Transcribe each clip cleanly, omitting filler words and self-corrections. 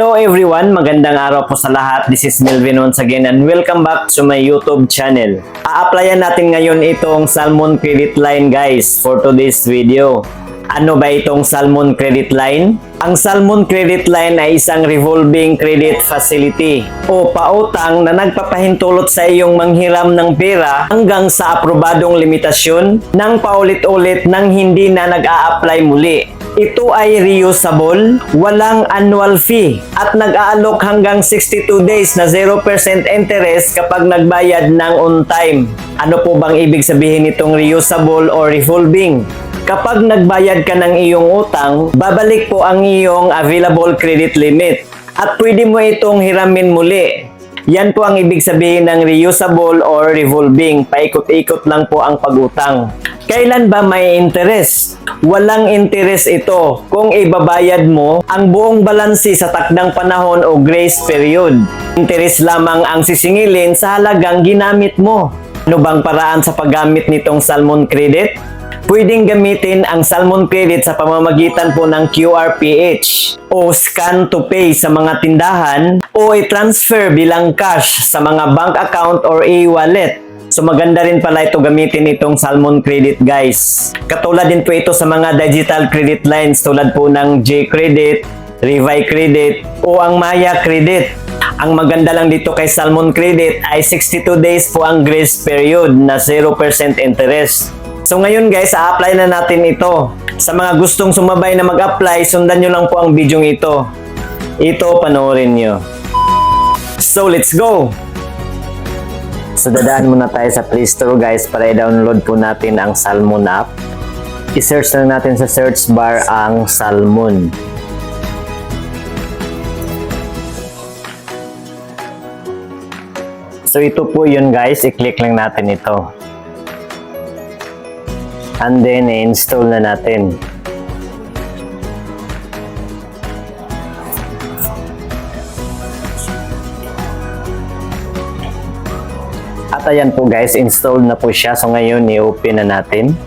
Hello everyone, magandang araw po sa lahat. This is Melvin once again and welcome back to my YouTube channel. A-applyan natin ngayon itong Salmon Credit Line guys for today's video. Ano ba itong Salmon Credit Line? Ang Salmon Credit Line ay isang revolving credit facility o pautang na nagpapahintulot sa iyong manghiram ng pera hanggang sa aprobadong limitasyon ng paulit-ulit nang hindi na nag-a-apply muli. Ito ay reusable, walang annual fee at nag-aalok hanggang 62 days na 0% interest kapag nagbayad ng on time. Ano po bang ibig sabihin nitong reusable or revolving? Kapag nagbayad ka ng iyong utang, babalik po ang iyong available credit limit at pwede mo itong hiramin muli. Yan po ang ibig sabihin ng reusable or revolving. Paikot-ikot lang po ang pag-utang. Kailan ba may interest? Walang interest ito kung ibabayad mo ang buong balansi sa takdang panahon o grace period. Interest lamang ang sisingilin sa halagang ginamit mo. Ano bang paraan sa paggamit nitong Salmon Credit? Pwedeng gamitin ang Salmon Credit sa pamamagitan po ng QRPH o Scan to Pay sa mga tindahan o i-transfer bilang cash sa mga bank account or e-wallet. So maganda rin pala ito gamitin itong Salmon Credit guys. Katulad din po ito sa mga digital credit lines tulad po ng J-Credit, Revi Credit o ang Maya Credit. Ang maganda lang dito kay Salmon Credit ay 62 days po ang grace period na 0% interest. So ngayon guys, a-apply na natin ito. Sa mga gustong sumabay na mag-apply, sundan nyo lang po ang video ito. Ito, panoorin nyo. So let's go! So dadaan muna tayo sa Play Store guys para i-download po natin ang Salmon app. I-search lang natin sa search bar ang Salmon. So ito po yun guys, i-click lang natin ito. And then i-install na natin. At ayan po guys, installed na po siya. So ngayon, i-open na natin.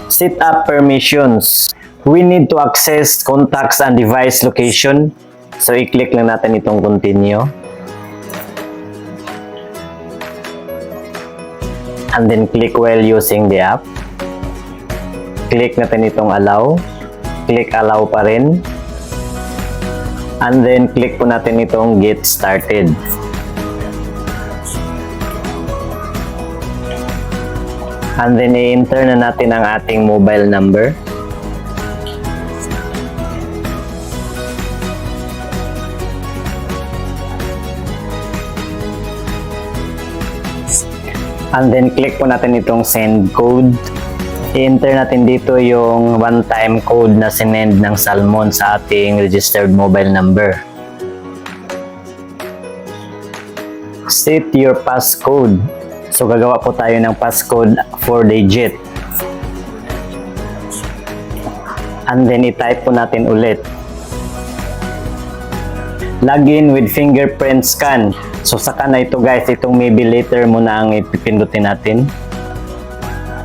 Set up permissions. We need to access contacts and device location. So i-click lang natin itong continue. And then click while using the app. Click natin itong allow. Click allow pa rin. And then, click po natin itong Get Started. And then, i-enter na natin ang ating mobile number. And then, click po natin itong Send Code. I-enter natin dito yung one-time code na sinend ng Salmon sa ating registered mobile number. Set your passcode. So, gagawa po tayo ng passcode 4-digit. And then, i-type po natin ulit. Login with fingerprint scan. So, saka na ito guys, itong maybe later muna ang ipipindutin natin.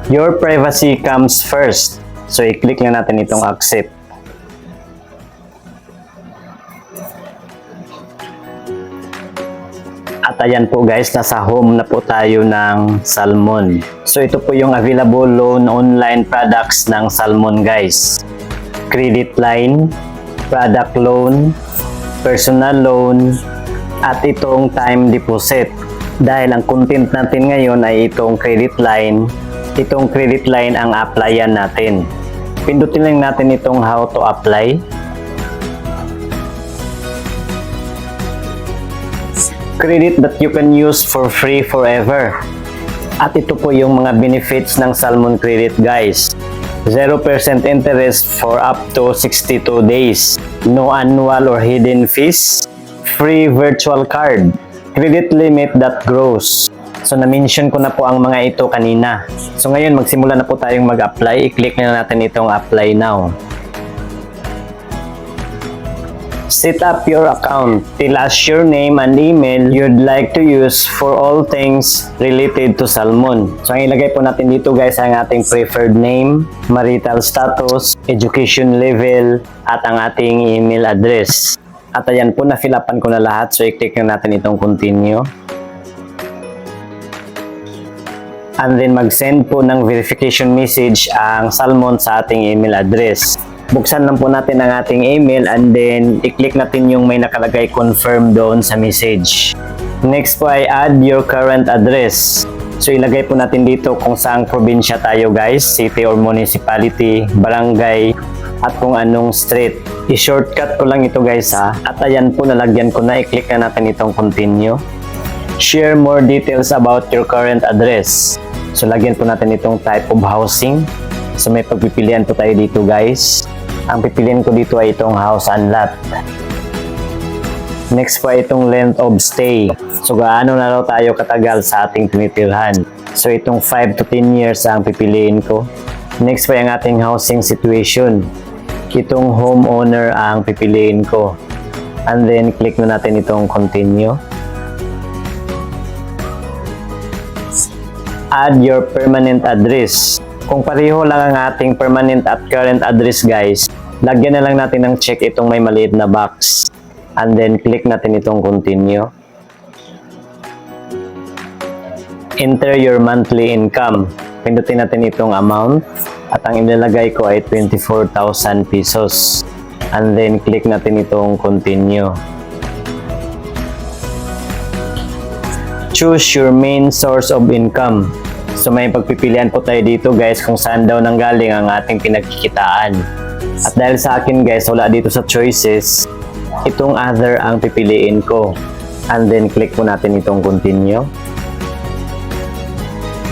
Your privacy comes first. So, i-click lang natin itong accept. At ayan po guys, nasa home na po tayo ng Salmon. So, ito po yung available loan online products ng Salmon guys. Credit line, product loan, personal loan, at itong time deposit. Dahil ang content natin ngayon ay itong credit line, itong credit line ang applyan natin. Pindutin lang natin itong how to apply. Credit that you can use for free forever. At ito po yung mga benefits ng Salmon Credit guys. 0% interest for up to 62 days. No annual or hidden fees. Free virtual card. Credit limit that grows. So, na-mention ko na po ang mga ito kanina. So, ngayon, magsimula na po tayong mag-apply. I-click na natin itong apply now. Set up your account. Tell us your name and email you'd like to use for all things related to Salmon. So ang ilagay po natin dito guys ang ating preferred name, marital status, education level, at ang ating email address. At ayan po, na-fill upan ko na lahat. So i-click na natin itong continue. And then mag-send po ng verification message ang Salmon sa ating email address. Buksan lang po natin ang ating email and then i-click natin yung may nakalagay confirm doon sa message. Next po ay add your current address. So ilagay po natin dito kung saang probinsya tayo guys, city or municipality, barangay, at kung anong street. I-shortcut ko lang ito guys ha. At ayan po, nalagyan ko na, i-click na natin itong continue. Share more details about your current address. So lagyan po natin itong type of housing. So may pagpipilian po tayo dito guys. Ang pipiliin ko dito ay itong house and lot. Next po ay itong length of stay. So gaano na raw tayo katagal sa ating tinitirhan. So itong 5 to 10 years ang pipiliin ko. Next po ay ang ating housing situation. Itong homeowner ang pipiliin ko. And then click na natin itong continue. Add your permanent address. Kung pareho lang ang ating permanent at current address guys, lagyan na lang natin ng check itong may maliit na box. And then click natin itong continue. Enter your monthly income. Pindutin natin itong amount. At ang inilagay ko ay 24,000 pesos. And then click natin itong continue. Choose your main source of income. So may pagpipilian po tayo dito guys kung saan daw nanggaling ang ating pinagkikitaan. At dahil sa akin guys, wala dito sa choices, itong other ang pipiliin ko. And then click po natin itong continue.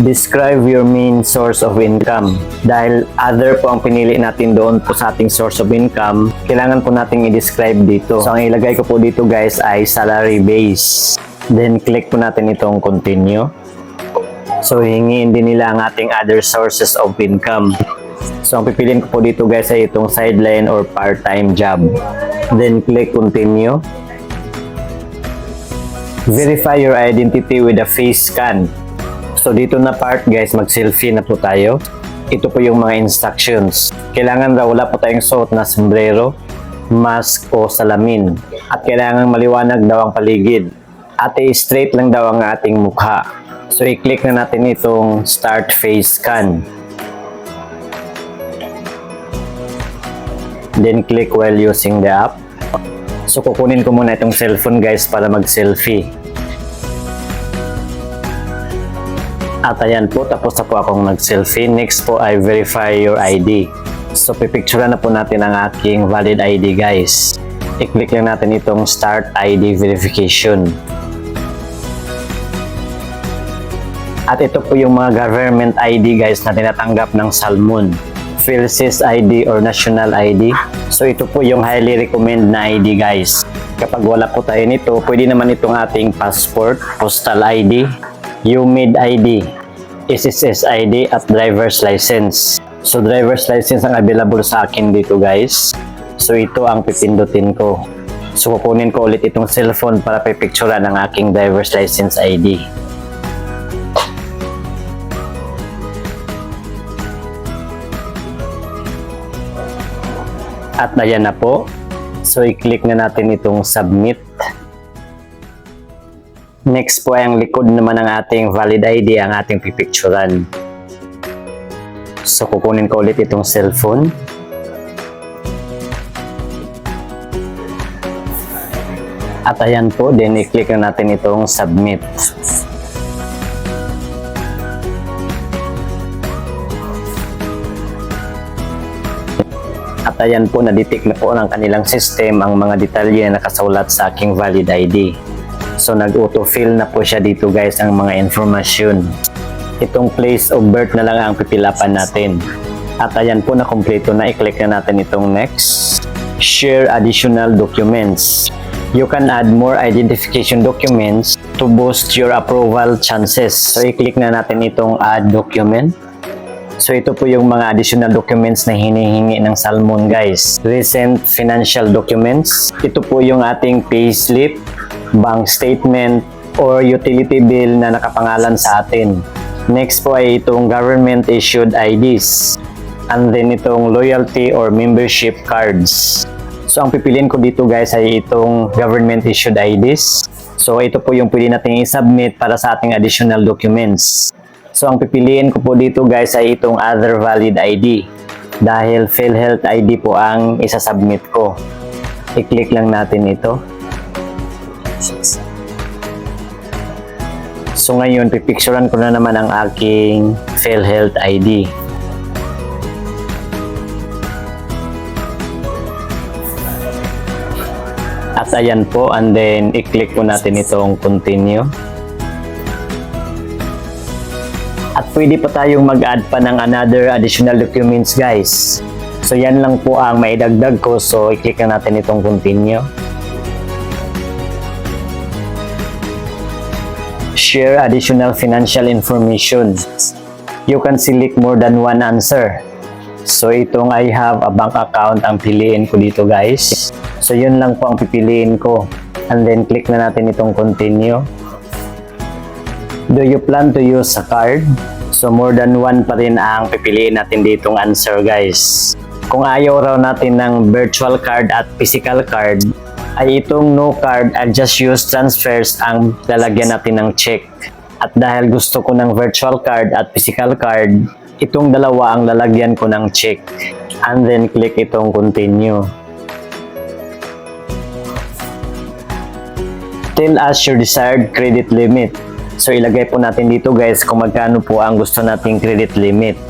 Describe your main source of income. Dahil other po ang pinili natin doon po sa ating source of income, kailangan po natin i-describe dito. So ang ilagay ko po dito guys ay salary base. Then click po natin itong continue. So hingiin din nila ang ating other sources of income. So ang pipiliin ko po dito guys ay itong sideline or part-time job. Then click continue. Verify your identity with a face scan. So dito na part guys, mag-selfie na po tayo. Ito po yung mga instructions. Kailangan daw wala po tayong suot na sombrero, mask o salamin. At kailangan maliwanag daw ang paligid. At i-straight lang daw ang ating mukha. So i-click na natin itong start face scan. Then click while using the app. So kukunin ko muna itong cellphone guys para mag-selfie. At ayan po, tapos na po akong nag-selfie. Next po ay verify your ID. So pipicturean na po natin ang aking valid ID guys. I-click lang natin itong start ID verification. At ito po yung mga government ID guys na tinatanggap ng Salmon. PhilSys ID or National ID. So ito po yung highly recommend na ID guys. Kapag wala po tayo nito, pwede naman itong ating passport, postal ID, UMID ID, SSS ID at driver's license. So driver's license ang available sa akin dito guys. So ito ang pipindutin ko. So kukunin ko ulit itong cellphone para pipicturean ang aking driver's license ID. At ayan na po. So i-click na natin itong submit. Next po ay ang likod naman ng ating valid ID ang ating pipicturean. So kukunin ko ulit itong cellphone. At ayan po, then i-click na natin itong submit. At ayan po, na-detect na po ng kanilang system ang mga detalye na nakasulat sa aking valid ID. So nag-autofill na po siya dito guys ang mga informasyon. Itong place of birth na lang ang pipilapan natin. At ayan po, na-kompleto na. I-click na natin itong next. Share additional documents. You can add more identification documents to boost your approval chances. So i-click na natin itong add document. So ito po yung mga additional documents na hinihingi ng Salmon guys. Recent financial documents. Ito po yung ating payslip, bank statement, or utility bill na nakapangalan sa atin. Next po ay itong government issued IDs. And then itong loyalty or membership cards. So ang pipiliin ko dito guys ay itong government issued IDs. So ito po yung pwede natin i-submit para sa ating additional documents. So ang pipiliin ko po dito guys ay itong other valid ID. Dahil PhilHealth ID po ang isa-submit ko. I-click lang natin ito. So ngayon, pipicturean ko na naman ang aking PhilHealth ID. At ayan po, and then i-click po natin itong continue. At pwede pa tayong mag-add pa ng another additional documents guys. So yan lang po ang maidagdag ko. So i-click na natin itong continue. Share additional financial information. You can select more than one answer. So itong I have a bank account ang piliin ko dito guys. So yun lang po ang pipiliin ko. And then click na natin itong continue. Do you plan to use a card? So more than one pa rin ang pipiliin natin ditong answer guys. Kung ayaw raw natin ng virtual card at physical card, ay itong no card and just use transfers ang lalagyan natin ng check. At dahil gusto ko ng virtual card at physical card, itong dalawa ang lalagyan ko ng check. And then click itong continue. Tell us your desired credit limit. So ilagay po natin dito guys kung magkano po ang gusto nating credit limit.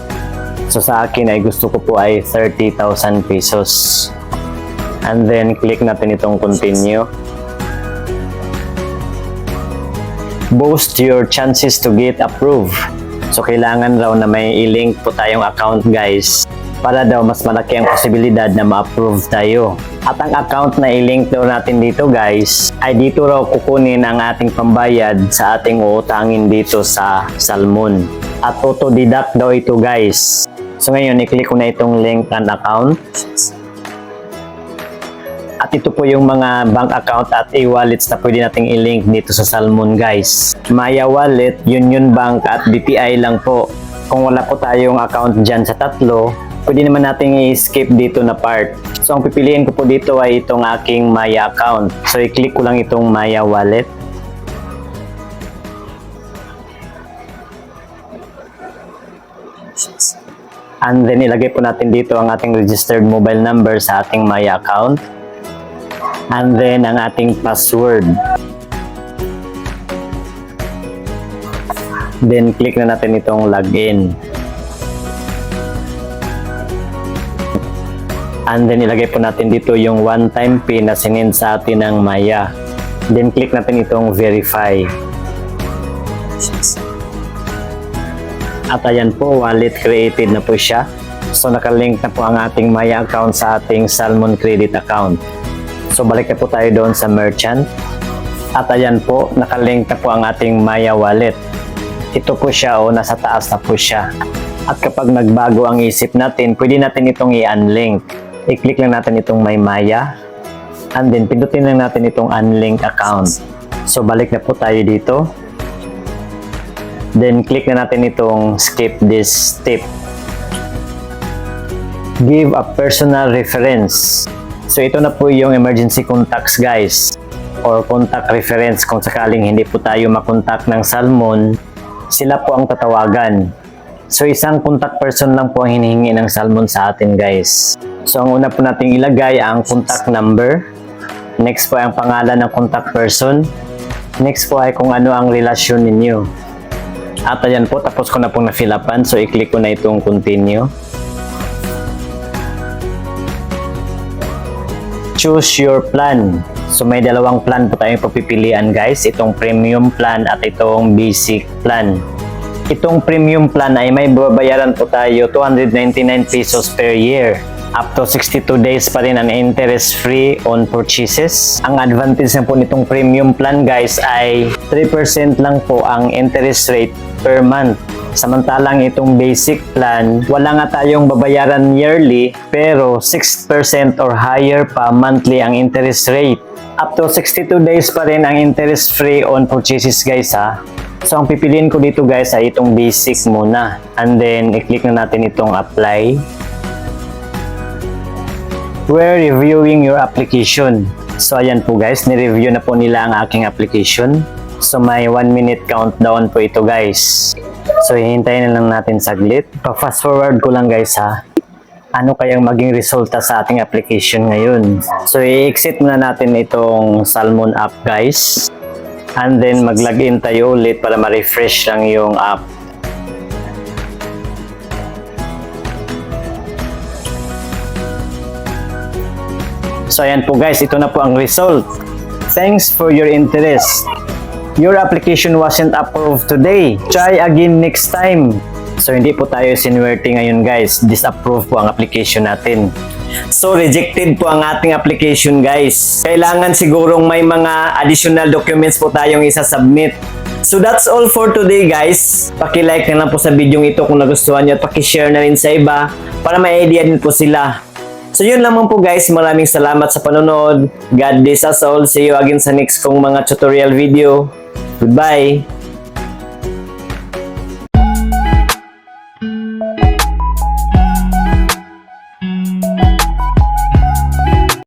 So sa akin ay gusto ko po ay 30,000 pesos. And then click natin itong continue. Boost your chances to get approved. So kailangan raw na may i-link po tayong account guys para daw mas malaki ang posibilidad na ma-approve tayo. At ang account na i-link daw natin dito guys ay dito raw kukunin ang ating pambayad sa ating uutangin dito sa Salmon. At auto-deduct daw ito guys. So ngayon i-click ko na itong link and account. At ito po yung mga bank account at e-wallets na pwede nating i-link dito sa Salmon guys. Maya Wallet, Union Bank at BPI lang po. Kung wala po tayong account dyan sa tatlo, pwede naman nating i-skip dito na part. So ang pipiliin ko po dito ay itong aking Maya account. So i-click ko lang itong Maya Wallet. And then ilagay po natin dito ang ating registered mobile number sa ating Maya account. And then ang ating password. Then click na natin itong login. And then ilagay po natin dito yung one-time PIN na sinend sa atin ng Maya. Then click natin itong verify. At ayan po, wallet created na po siya. So nakalink na po ang ating Maya account sa ating Salmon credit account. So balik na po tayo doon sa merchant. At ayan po, nakalink na po ang ating Maya wallet. Ito po siya o nasa taas na po siya. At kapag nagbago ang isip natin, pwede natin itong i-unlink. I-click lang natin itong may Maya. And then pindutin lang natin itong unlink account. So balik na po tayo dito. Then click na natin itong skip this step. Give a personal reference. So ito na po yung emergency contacts guys, or contact reference kung sakaling hindi po tayo makontak ng Salmon, sila po ang tatawagan. So isang contact person lang po ang hinihingi ng Salmon sa atin guys. So ang una po nating ilagay ang contact number. Next po ay ang pangalan ng contact person. Next po ay kung ano ang relasyon ninyo. At ayan po, tapos ko na pong na-fill upan. So i-click ko na itong continue. Choose your plan. So may dalawang plan po tayong pagpipilian guys. Itong premium plan at itong basic plan. Itong premium plan ay may babayaran po tayo 299 pesos per year. Up to 62 days pa rin ang interest free on purchases. Ang advantage na po nitong premium plan guys ay 3% lang po ang interest rate per month. Samantalang itong basic plan, wala nga tayong babayaran yearly pero 6% or higher pa monthly ang interest rate. Up to 62 days pa rin ang interest free on purchases guys ha. So ang pipiliin ko dito guys ay itong basic muna. And then i-click na natin itong apply. We're reviewing your application. So ayan po guys, ni-review na po nila ang aking application. So may 1 minute countdown po ito guys. So hihintayin na lang natin saglit. Pa-fast forward ko lang guys ha. Ano kayang maging resulta sa ating application ngayon? So i-exit muna natin itong Salmon app guys. And then mag-login tayo ulit para ma-refresh lang yung app. So ayan po guys, ito na po ang result. Thanks for your interest. Your application wasn't approved today. Try again next time. So hindi po tayo sinwerte ngayon guys. Disapprove po ang application natin. So rejected po ang ating application guys. Kailangan sigurong may mga additional documents po tayong isa-submit. So that's all for today guys. Paki-like na lang po sa video ito kung nagustuhan nyo at paki-share na rin sa iba para may idea din po sila. So yun lamang po guys. Maraming salamat sa panonood. God bless us all. See you again sa next kong mga tutorial video. Goodbye!